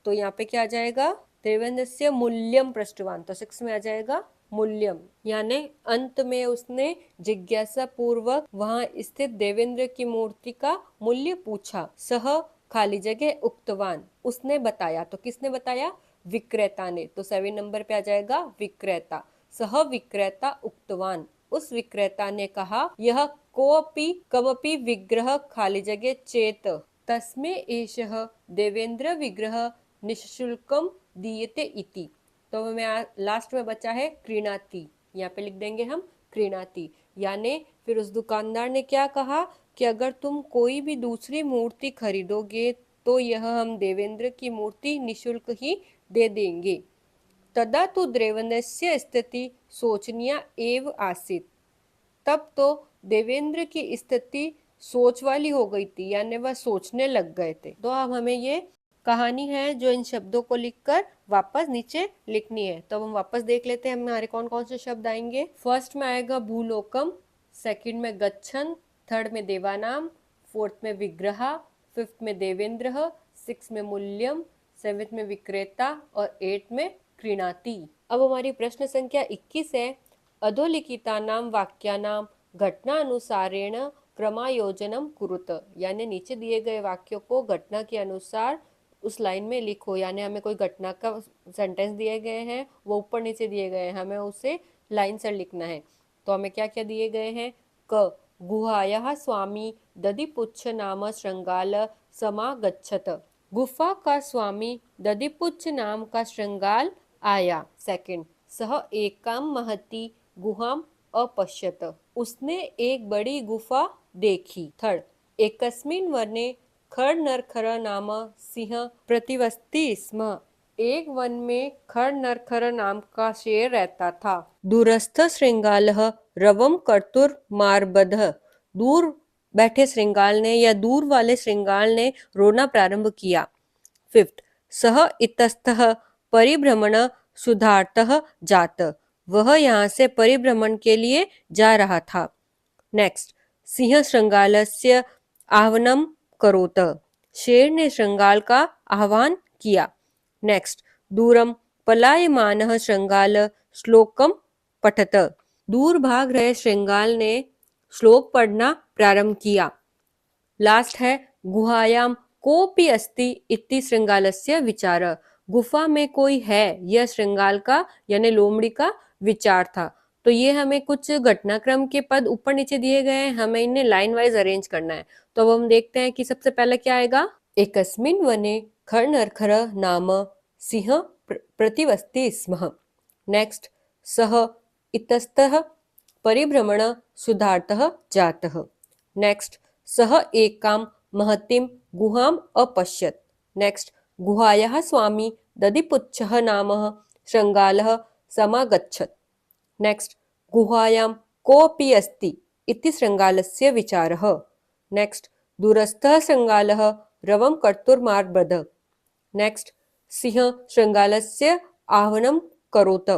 तो यहाँ पे क्या आ जाएगा? देवेंद्र से मूल्यम पृष्ठवान। तो सिक्स में आ जाएगा मूल्यम, यानी अंत में उसने जिज्ञासा पूर्वक वहां स्थित देवेंद्र की मूर्ति का मूल्य पूछा। सह खाली जगह उक्तवान, उसने बताया। तो किसने बताया? विक्रेता ने। तो 7 नंबर पे आ जाएगा विक्रेता। सह विक्रेता उक्तवान, उस विक्रेता ने कहा, यह कोपि कमपि विग्रह खाली जगह चेत तस्मे एषः देवेंद्र विग्रह निःशुल्कम दीयते इति। तो हमें लास्ट में बचा है क्रीणाति। यहाँ पे लिख देंगे हम क्रीणाति, यानी फिर उस दुकानदार ने क्या कहा कि अगर तुम कोई भी दूसरी मूर्ति खरीदोगे तो यह हम देवेंद्र की मूर्ति निःशुल्क ही दे देंगे। तदा तो देवेंद्रस्य स्थिति सोचनीय एव आसीत। तब तो देवेंद्र की स्थिति सोच वाली हो गई थी, यानी वह सोचने लग गए थे। तो अब हमें ये कहानी है जो इन शब्दों को लिखकर वापस नीचे लिखनी है। तो अब हम वापस देख लेते हैं हमारे कौन कौन से शब्द आएंगे। फर्स्ट में आएगा भूलोकम, सेकंड में गच्छन, थर्ड में देवानाम, फोर्थ में विग्रह, फिफ्थ में देवेंद्र, सिक्स में मूल्यम, सेवेंथ में विक्रेता और एट में क्रीणाति। अब हमारी प्रश्न संख्या 21 है, अधोलिखितानां वाक्यानां घटनानुसारेण क्रमायोजनम कुरुत, यानी नीचे दिए गए वाक्यों को घटना के अनुसार उस लाइन में लिखो। यानी हमें कोई घटना का सेंटेंस दिए गए हैं, वो ऊपर नीचे दिए गए हैं, हमें उसे लाइन से लिखना है। तो हमें क्या क्या दिए गए हैं? क गुहायाः स्वामी दधिपुच्छ नाम श्रृंगाल समागच्छत। गुफा का स्वामी दधिपुच्छ नाम का श्रृंगाल आया। सेकंड, सह एकां महती गुहाम अपश्यत, उसने एक बड़ी गुफा देखी। थर्ड, एकस्मिन् वने खरनरखर नाम सिंह प्रतिवस्ति स्म, एक वन में खरनरखर नाम का शेर रहता था। दूरस्थ श्रृंगालः रवम कर्तुर्मारबधः, दूर बैठे श्रृंगाल ने या दूर वाले श्रृंगाल ने रोना प्रारंभ किया। फिफ्थ, सह इतस्तः परिभ्रमण सुधार्तः जात, वह यहाँ से परिभ्रमण के लिए जा रहा था। नेक्स्ट, सिंह श्रृंगालस्य आह्वानं करोत, शेर ने श्रृंगाल का आह्वान किया। नेक्स्ट, दूरम पलायमानः श्रृंगाल श्लोकम पठत, दूर भाग रहे श्रृंगाल ने श्लोक पढ़ना प्रारंभ किया। लास्ट है, गुहायाम कोपि अस्ति इति श्रृंगालस्य विचार, गुफा में कोई है यह श्रृंगाल का यानी लोमड़ी का विचार था। तो ये हमें कुछ घटनाक्रम के पद ऊपर नीचे दिए गए हैं, हमें इन्हें लाइन वाइज अरेंज करना है। तो अब हम देखते हैं कि सबसे पहले क्या आएगा। एकस्मिन् वने खरनरखर नाम सिंह प्रतिवस्ति स्म। नेक्स्ट, सह इतस्तः परिभ्रमण सुधार्तः जातः। नेक्स्ट, सह एकां महतीं गुहाम् अपश्यत्। नेक्स्ट, गुहायाः स्वामी दधिपुच्छः नाम श्रृंगालः समागच्छत्। नेक्स्ट, गुहायां कोऽपि अस्ति इति श्रृंगालस्य विचारः। नेक्स्ट, दूरस्थः श्रृंगालः रवं कर्तुर्मारबध। नेक्स्ट, सिंह श्रृंगालस्य आह्वानं करोत।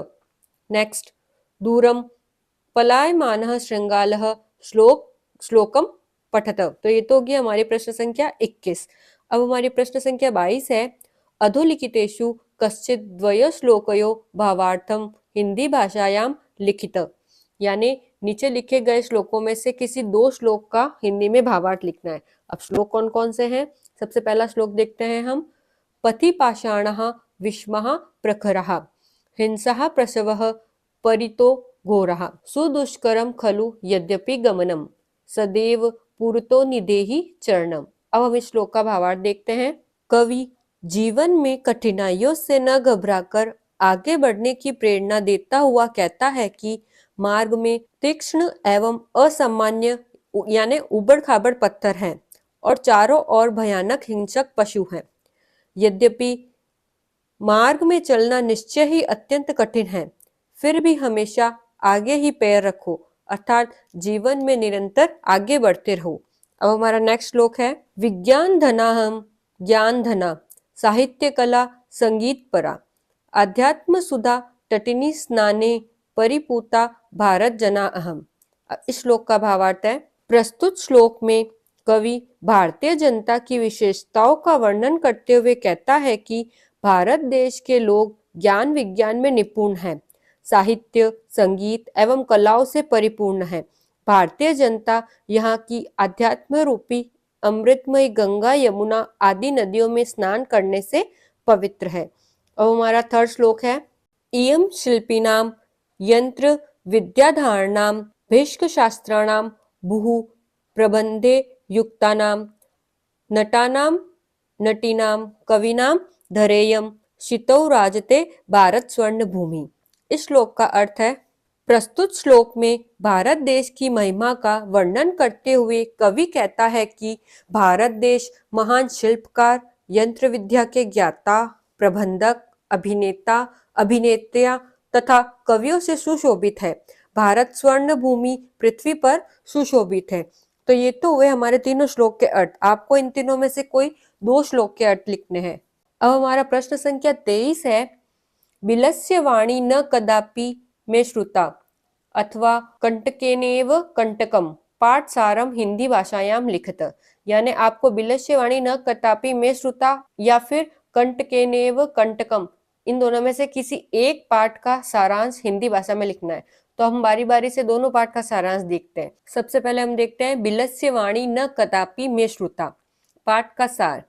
नेक्स्ट, दूरं पलायमानः श्रृंगालः श्लोकम पठत। तो ये तो होगी हमारी प्रश्न संख्या 21। अब हमारी प्रश्न संख्या 22 है, अधोलिखितेषु कश्चित् द्वयो श्लोकयो भावार्थम हिंदी भाषायाम लिखित, यानी नीचे लिखे गए श्लोकों में से किसी दो श्लोक का हिंदी में भावार्थ लिखना है। अब श्लोक कौन कौन से हैं, सबसे पहला श्लोक देखते हैं हम। पथि पाषाणः विष्मः प्रखरः, हिंसः प्रसवः परितो घोरः, सुदुष्करं खलु यद्यपि गमनम्, सदैव पुरतो निदेहि चरणम। अब हम इस श्लोक का भावार्थ देखते हैं। कवि जीवन में कठिनाइयों से न घबराकर आगे बढ़ने की प्रेरणा देता हुआ कहता है कि मार्ग में तीक्ष्ण एवं असामान्य यानी उबड़ खाबड़ पत्थर हैं और चारों ओर भयानक हिंसक पशु हैं। यद्यपि मार्ग में चलना निश्चय ही अत्यंत कठिन है, फिर भी हमेशा आगे ही पैर रखो, अर्थात जीवन में निरंतर आगे बढ़ते रहो। अब हमारा नेक्स्ट श्लोक है। विज्ञान धनाहम ज्ञान धना, साहित्य कला संगीत परा, अध्यात्म सुधा तटिनी स्नाने परिपूता भारत जना अहम। इस श्लोक का भावार्थ है। प्रस्तुत श्लोक में कवि भारतीय जनता की विशेषताओं का वर्णन करते हुए कहता है कि भारत देश के लोग ज्ञान विज्ञान में निपुण हैं, साहित्य संगीत एवं कलाओं से परिपूर्ण है। भारतीय जनता यहाँ की आध्यात्म रूपी अमृतमय गंगा यमुना आदि नदियों में स्नान करने से पवित्र है। अब हमारा थर्ड श्लोक है। इयं शिल्पिनाम यंत्र विद्याधारणाम भीष्क शास्त्राणाम भूः प्रबंधे युक्तानाम नटानाम नटीनाम कविनाम धरेयम शितौ राजते भारत स्वर्ण भूमि। इस श्लोक का अर्थ है। प्रस्तुत श्लोक में भारत देश की महिमा का वर्णन करते हुए कवि कहता है कि भारत देश महान शिल्पकार, यंत्र विद्या के ज्ञाता, प्रबंधक, अभिनेता, अभिनेत्रियां तथा कवियों से सुशोभित है। भारत स्वर्ण भूमि पृथ्वी पर सुशोभित है। तो ये तो हुए हमारे तीनों श्लोक के अर्थ। आपको इन तीनों में से कोई दो श्लोक के अर्थ लिखने हैं। अब हमारा प्रश्न संख्या 23 है। बिलस्य वाणी न कदापि में श्रुता अथवा कंटकेनेव कंटकम पाठ सारम हिंदी भाषायाम लिखत, यानी आपको बिलस्य वाणी न कदापि में श्रुता या फिर कंटकेनेव कंटकम इन दोनों में से किसी एक पाठ का सारांश हिंदी भाषा में लिखना है। तो हम बारी बारी से दोनों पाठ का सारांश देखते हैं। सबसे पहले हम देखते हैं बिलस्य वाणी न कदापि में श्रुता। पाठ का सार।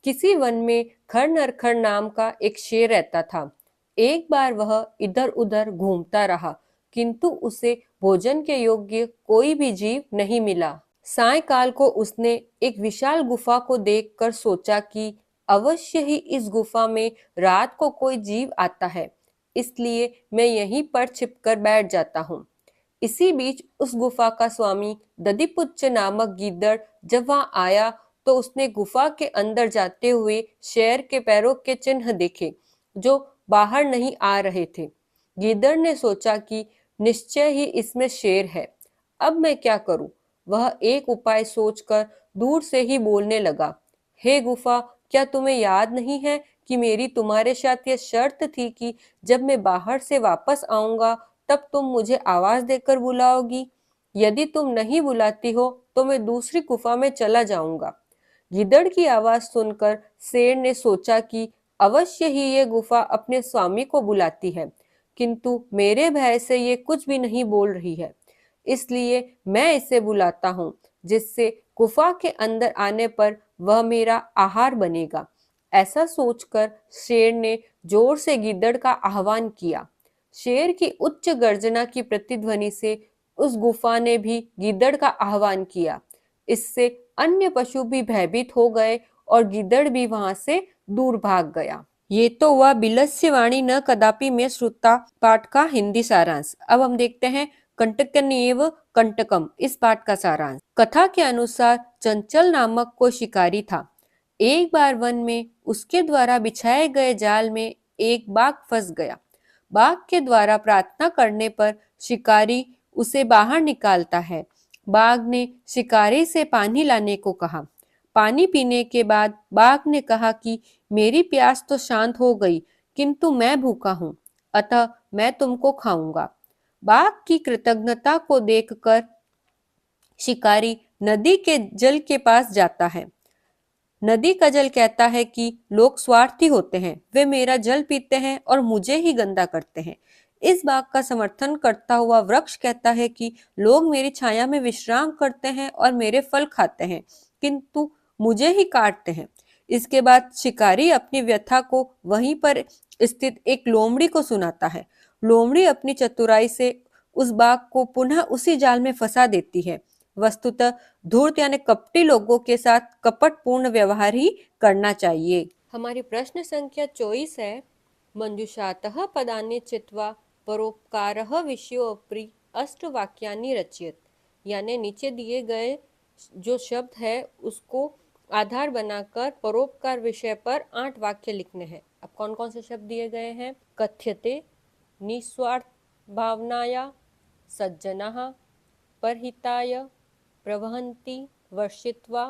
किसी वन में खरनरखर नाम का एक शेर रहता था। एक बार वह इधर उधर घूमता रहा, किंतु उसे भोजन के योग्य कोई भी जीव नहीं मिला। सायंकाल को उसने एक विशाल गुफा को देखकर सोचा कि अवश्य ही इस गुफा में रात को कोई जीव आता है, इसलिए मैं यहीं पर छिपकर बैठ जाता हूँ। इसी बीच उस गुफा का स्वामी दधिपुच्छ नामक गीदड़ जब वहां आया तो उसने गुफा के अंदर जाते हुए शेर के पैरों के चिन्ह देखे जो बाहर नहीं आ रहे थे। गीदड़ ने सोचा कि निश्चय ही इसमें शेर है। अब मैं क्या करूं? वह एक उपाय सोचकर दूर से ही बोलने लगा, हे गुफा, क्या तुम्हें याद नहीं है कि मेरी तुम्हारे साथ यह शर्त थी कि जब मैं बाहर से वापस आऊंगा तब तुम मुझे आवाज देकर बुलाओगी। यदि तुम नहीं बुलाती हो तो मैं दूसरी गुफा में चला जाऊंगा। गिद्दड़ की आवाज सुनकर शेर ने सोचा कि अवश्य ही ये गुफा अपने स्वामी को बुलाती है, किंतु मेरे भय से ये कुछ भी नहीं बोल रही है, इसलिए मैं इसे बुलाता हूँ, जिससे गुफा के अंदर आने पर वह मेरा आहार बनेगा। ऐसा सोचकर शेर ने जोर से गिद्दड़ का आह्वान किया। शेर की उच्च गर्जना की प्रतिध्वनि से उस गुफा ने भी गिद्दड़ का आह्वान किया। इससे अन्य पशु भी भयभीत हो गए और गिद्दड़ भी वहां से दूर भाग गया। ये तो हुआ बिलस्य वाणी न कदापि में श्रुता पाठ का हिंदी सारांश। अब हम देखते हैं कंटकन्येव कंटकम इस पाठ का सारांश। कथा के अनुसार चंचल नामक कोई शिकारी था। एक बार वन में उसके द्वारा बिछाए गए जाल में एक बाघ फंस गया। बाघ के द्वारा प्रार्थना करने पर शिकारी उसे बाहर निकालता है। बाघ ने शिकारी से पानी लाने को कहा। पानी पीने के बाद बाघ ने कहा कि मेरी प्यास तो शांत हो गई, किंतु मैं भूखा हूँ, अतः मैं तुमको खाऊंगा। बाघ की कृतज्ञता को देखकर शिकारी नदी के जल के पास जाता है। नदी का जल कहता है कि लोग स्वार्थी होते हैं, वे मेरा जल पीते हैं और मुझे ही गंदा करते हैं। इस बात का समर्थन करता हुआ वृक्ष कहता है कि लोग मेरी छाया में विश्राम करते हैं और मेरे फल खाते हैं, किंतु मुझे ही काटते हैं। इसके बाद शिकारी अपनी व्यथा को वहीं पर स्थित एक लोमड़ी को सुनाता है। लोमड़ी अपनी चतुराई से उस बाघ को पुनः उसी जाल में फंसा देती है। वस्तुतः धूर्त यानी कपटी लोगों के साथ कपटपूर्ण व्यवहार ही करना चाहिए। हमारी प्रश्न संख्या 24 है, मंजुषातः पदानि चित्वा परोपकारः विषयोपरि अष्टवाक्यानि रचयत। यानी नीचे दिए गए जो शब्द है उसको आधार बनाकर परोपकार विषय पर 8 वाक्य लिखने हैं। अब कौन कौन से शब्द दिए गए हैं? कथ्यते, निस्वार्थ भावनाया, सज्जनः, परहिताय, प्रवहन्ति, वर्षित्वा,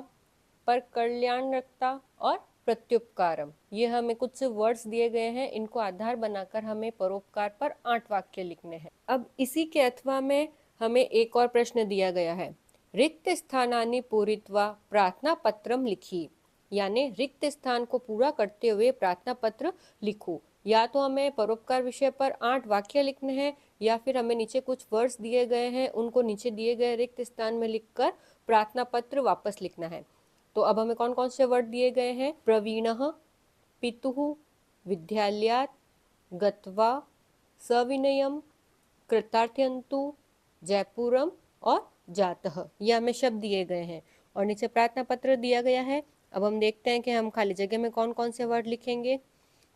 पर कल्याण रखता और प्रत्युपकारम। ये हमें कुछ वर्ड्स दिए गए हैं, इनको आधार बनाकर हमें परोपकार पर 8 वाक्य लिखने हैं। अब इसी के अथवा में हमें एक और प्रश्न दिया गया है, रिक्त स्थानानि पूरित्वा प्रार्थना पत्रम लिखी। यानी रिक्त स्थान को पूरा करते हुए प्रार्थना पत्र लिखो। या तो हमें परोपकार विषय पर 8 वाक्य लिखने हैं या फिर हमें नीचे कुछ वर्ड्स दिए गए हैं, उनको नीचे दिए गए रिक्त स्थान में लिखकर प्रार्थना पत्र वापस लिखना है। तो अब हमें कौन कौन से वर्ड दिए गए हैं? प्रवीणः, पितुः, विद्यालयात्, गत्वा, सविनयम, कृतार्थयन्तु, जयपुरम और जातः। ये हमें शब्द दिए गए हैं और नीचे प्रार्थना पत्र दिया गया है। अब हम देखते हैं कि हम खाली जगह में कौन कौन से वर्ड लिखेंगे।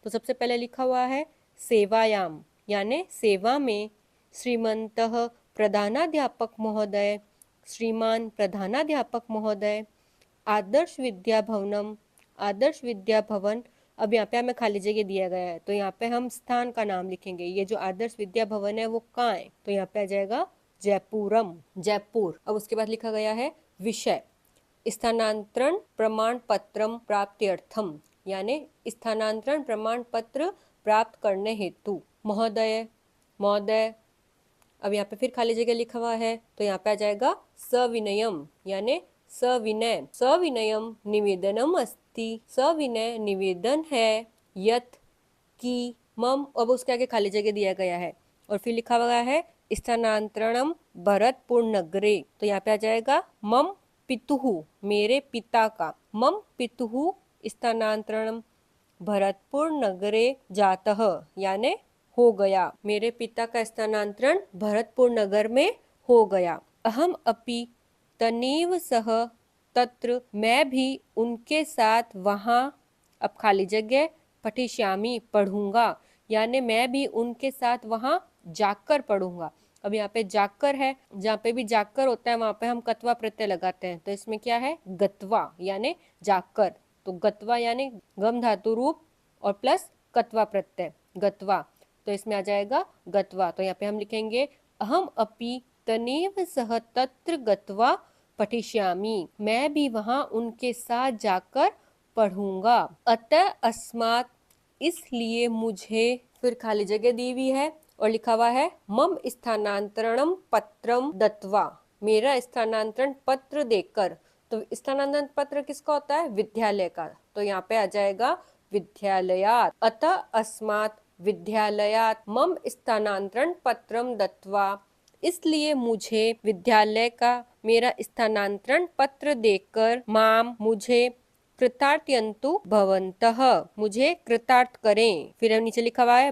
तो सबसे पहले लिखा हुआ है सेवायाम, यानी सेवा में। श्रीमंतः प्रधानाध्यापक महोदय, श्रीमान प्रधानाध्यापक महोदय। आदर्श विद्या भवनम, आदर्श विद्या भवन। अब यहाँ पे हमें खाली जगह दिया गया है तो यहाँ पे हम स्थान का नाम लिखेंगे। ये जो आदर्श विद्या भवन है वो कहाँ है? तो यहाँ पे आ जाएगा जयपुरम, जयपुर। अब उसके बाद लिखा गया है विषय, स्थानांतरण प्रमाण पत्रम प्राप्त्यर्थम, यानी स्थानांतरण प्रमाण पत्र प्राप्त करने हेतु। महोदय, महोदय। अब यहाँ पे फिर खाली जगह लिखा हुआ है तो यहाँ पे आ जाएगा सविनयम, यानी सविनय। सविनयम निवेदनम अस्ति, सविनय निवेदन है। यत की मम, अब उसके आगे खाली जगह दिया गया है और फिर लिखा हुआ है स्थानांतरणम भरतपुर नगरे। तो यहाँ पे आ जाएगा मम पितुहु, मेरे पिता का। मम पितुहु स्थानांतरणम भरतपुर नगरे जातः, यानी हो गया। मेरे पिता का स्थानांतरण भरतपुर नगर में हो गया। अहम अपि तनीव सह तत्र, मैं भी उनके साथ वहाँ अब खाली जगह पठिष्यामि पढ़ूंगा, यानी मैं भी उनके साथ वहां जाकर पढ़ूंगा। अब यहाँ पे जाकर है, जहाँ पे भी जाकर होता है वहां पे हम कत्वा प्रत्यय लगाते हैं, तो इसमें क्या है गत्वा यानी जाकर। तो गत्वा यानी गम धातु रूप और प्लस कत्वा प्रत्यय गत्वा, तो इसमें आ जाएगा गत्वा। तो यहाँ पे हम लिखेंगे अहम अपि तनेव सह तत्र गत्वा पठिष्यामि, मैं भी वहां उनके साथ जाकर पढ़ूंगा। अतः अस्मात् इसलिए मुझे, फिर खाली जगह दी हुई है और लिखा हुआ है मम स्थानांतरणम पत्रम दत्वा, मेरा स्थानांतरण पत्र देकर। तो स्थानांतरण पत्र किसका होता है विद्यालय का, तो यहाँ पे आ जाएगा विद्यालयात्। अतः अस्मात् विद्यालयात् मम स्थानांतरण पत्रम दत्वा, इसलिए मुझे विद्यालय का मेरा स्थानांतरण पत्र देकर माम मुझे कृतार्थयन्तु भवन्तः, मुझे कृतार्थ करें। फिर नीचे लिखा हुआ है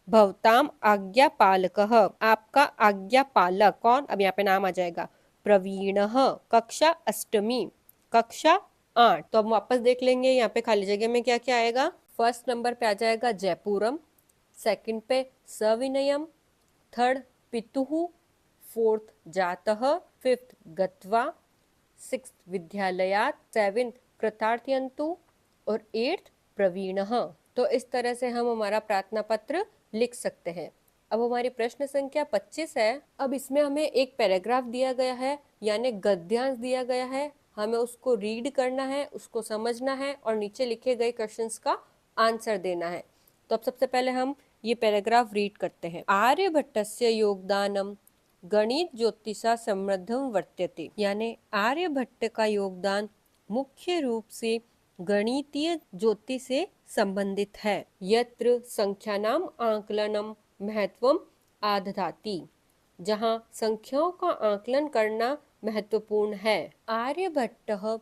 भवताम आज्ञापालकः, आपका आज्ञापालक कौन, अब यहाँ पे नाम आ जाएगा प्रवीणः, कक्षा अष्टमी, कक्षा 8। तो अब वापस देख लेंगे यहाँ पे खाली जगह में क्या क्या आएगा। फर्स्ट नंबर पे आ जाएगा जयपुरम, सेकंड पे सविनयम, थर्ड पितुः, फोर्थ जातः, फिफ्थ गत्वा, सिक्स्थ विद्यालयात्, सेवेंथ कृतार्थयन्तु और एट्थ प्रवीणः। तो इस तरह से हम हमारा प्रार्थना पत्र लिख सकते हैं। अब हमारी प्रश्न संख्या 25 है। अब इसमें हमें एक पैराग्राफ दिया गया है यानी गद्यांश दिया गया है, हमें उसको रीड करना है, उसको समझना है और नीचे लिखे गए क्वेश्चंस का आंसर देना है। तो अब सबसे पहले हम ये पैराग्राफ रीड करते हैं। आर्यभट्टस्य योगदानम गणित ज्योतिषा समृद्धम वर्त्यते, यानी आर्यभट्ट का योगदान मुख्य रूप से गणितीय ज्योतिष से संबंधित है। यत्र संख्यानाम आकलनम महत्वम आदधाति, जहाँ संख्याओं का आकलन करना महत्वपूर्ण है। आर्यभट्टः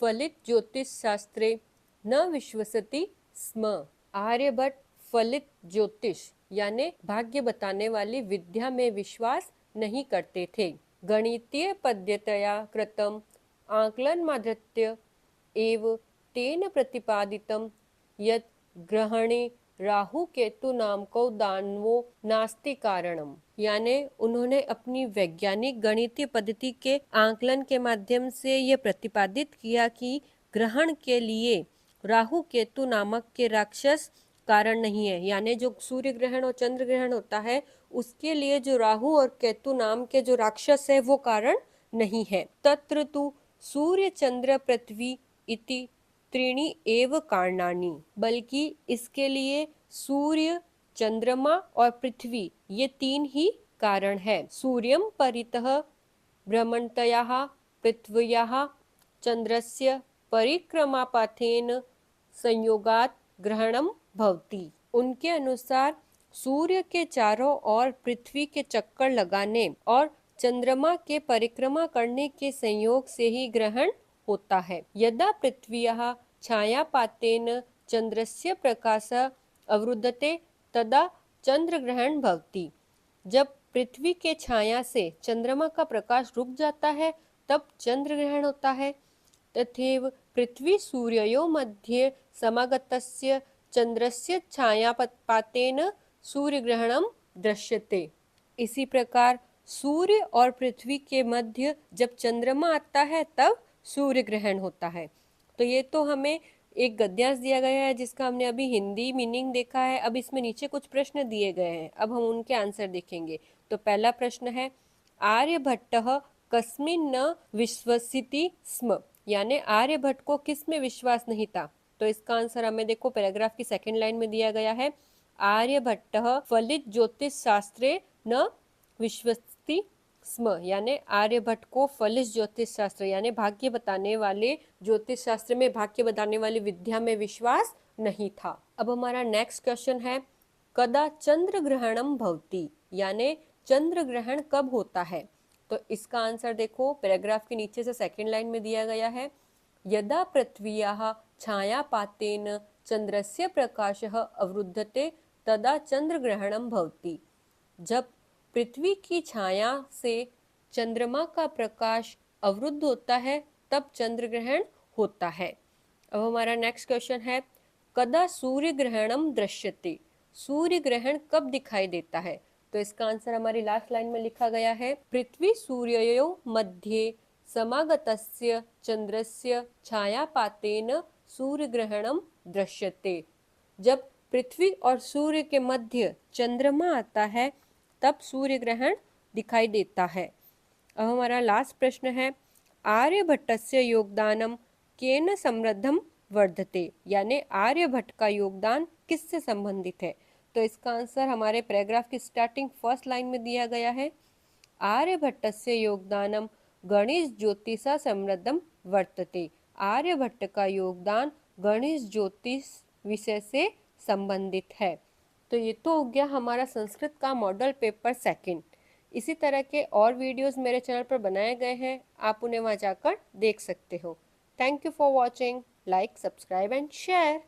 फलित ज्योतिष शास्त्रे न विश्वसति स्म, आर्यभट्ट फलित ज्योतिष यानी भाग्य बताने वाली विद्या में विश्वास नहीं करते थे। गणितीय पद्धतया कृतम आकलन माधृत्य एव तेन प्रतिपादितम यत् ग्रहणे राहु केतु नाम को दानवो नास्ति कारणम, यानी उन्होंने अपनी वैज्ञानिक गणितीय पद्धति के आकलन के माध्यम से यह प्रतिपादित किया कि ग्रहण के लिए राहु केतु नामक के राक्षस कारण नहीं है, यानी जो सूर्य ग्रहण और चंद्र ग्रहण होता है उसके लिए जो राहु और केतु नाम के जो राक्षस है वो कारण नहीं है। तत्र तु सूर्य चंद्र पृथ्वी इति त्रीणि एव कारणानि, बल्कि इसके लिए सूर्य चंद्रमा और पृथ्वी ये तीन ही कारण है। सूर्यम परितः भ्रमणतयाः पृथ्व्याः चंद्रस्य परिक्रमापथेन संयोगात् ग्रहणम भवति, उनके अनुसार सूर्य के चारों ओर पृथ्वी के चक्कर लगाने और चंद्रमा के परिक्रमा करने के संयोग से ही ग्रहण होता है। यदा पृथ्व्याः छायापातेन चंद्रस्य प्रकाशः अवरुद्धते तदा चंद्रग्रहण भवति, जब पृथ्वी के छाया से चंद्रमा का प्रकाश रुक जाता है तब चंद्र ग्रहण होता है। तथैव पृथ्वी सूर्ययोः मध्ये समागतस्य चंद्रस्य छायापातेन सूर्यग्रहणम दृश्यते। इसी प्रकार सूर्य और पृथ्वी के मध्य जब चंद्रमा आता है तब सूर्य ग्रहण होता है। तो ये तो हमें एक गद्यांश दिया गया है जिसका हमने अभी हिंदी मीनिंग देखा है। अब इसमें नीचे कुछ प्रश्न दिए गए हैं, अब हम उनके आंसर देखेंगे। तो पहला प्रश्न है आर्यभट्टः कस्मिन् न विश्वसिति स्म, यानी आर्यभट्ट को किस में विश्वास नहीं था। तो इसका आंसर हमें देखो पैराग्राफ की सेकंड लाइन में दिया गया है, आर्यभट्टः फलित ज्योतिष शास्त्रे न विश्वसिति स्म, यानी आर्यभट्ट को फलित ज्योतिष शास्त्र यानी भाग्य बताने वाले ज्योतिष शास्त्र में भाग्य बताने वाली विद्या में विश्वास नहीं था। अब हमारा नेक्स्ट क्वेश्चन है कदा चंद्र ग्रहणम भवति, यानी चंद्र ग्रहण कब होता है। तो इसका आंसर देखो पैराग्राफ के नीचे से सेकंड लाइन में दिया गया है, यदा पृथ्व्याः छायापातेन चंद्रस्य प्रकाशः अवरुद्धते तदा चंद्रग्रहणम भवति, जब पृथ्वी की छाया से चंद्रमा का प्रकाश अवरुद्ध होता है तब चंद्र ग्रहण होता है। अब हमारा नेक्स्ट क्वेश्चन है कदा सूर्य ग्रहणम दृश्यते, सूर्य ग्रहण कब दिखाई देता है? तो इसका आंसर हमारी लास्ट लाइन में लिखा गया है, पृथ्वी सूर्ययोः मध्ये समागतस्य चंद्रस्य छायापातेन सूर्य ग्रहणम दृश्यते। जब पृथ्वी और सूर्य के मध्य चंद्रमा आता है तब सूर्य ग्रहण दिखाई देता है। अब हमारा लास्ट प्रश्न है, आर्यभट्टस्य योगदानम केन समृद्धम वर्धते, यानी आर्यभट्ट का योगदान किससे संबंधित है? तो इसका आंसर हमारे पैराग्राफ की स्टार्टिंग फर्स्ट लाइन में दिया गया है, आर्यभट्टस्य योगदानम गणेश ज्योतिषा समृद्धम वर्तते। आर्यभट्ट का योगदान गणेश ज्योतिष विषय से संबंधित है। तो ये तो हो गया हमारा संस्कृत का मॉडल पेपर सेकंड। इसी तरह के और वीडियोस मेरे चैनल पर बनाए गए हैं, आप उन्हें वहां जाकर देख सकते हो। Thank you for watching, like, subscribe and share.